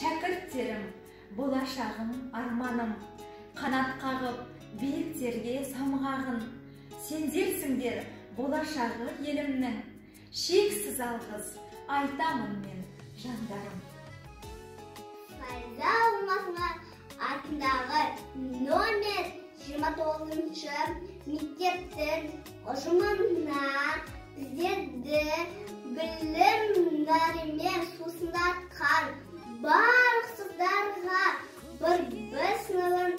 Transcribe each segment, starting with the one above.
шәкірттерім, болашағым, арманым, қанат қағып, биіктерге самғағын. Сендерсіңдер болашағы елімнің, шексіз алғыс айтамын мен жандарым. Файза Алмасова атындағы номер 29-шы мектептің ұжымына біздерді білім нәрімен сусындатқан барлық сыздарға бір сыныбын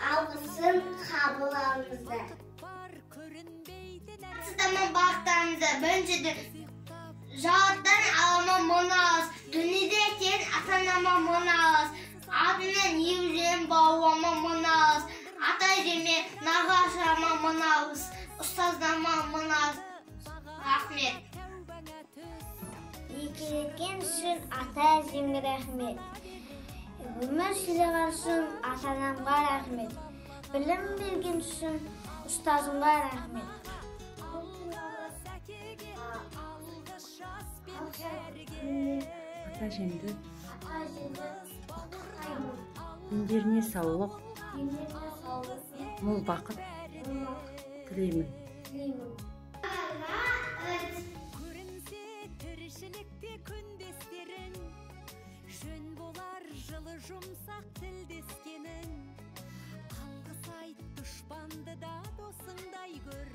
алғысын қабылдаймыз. Сіздермен бақтарымызды біріншіден жауаптан алама мұнағыз, дүниеде сен ата-анама мұнағыз, атынан еужен бауыма мұнағыз, ата-әжеме, нағашыма мұнағыз, ұстаздама мұнағыз. Рахмет. Егілген үшін ата-әжемге рахмет. Өмір сүрген үшін ата-анамға рахмет. Білім берген үшін ұстазымға рахмет. Ата-әжемді күндеріне саулық, мол бақыт тілеймін. Көрінсе тіршілікте күндестерің, жөн болар жылы жұмсақ тілдескенің. Алғыс айт дұшпанды да досыңдай көр.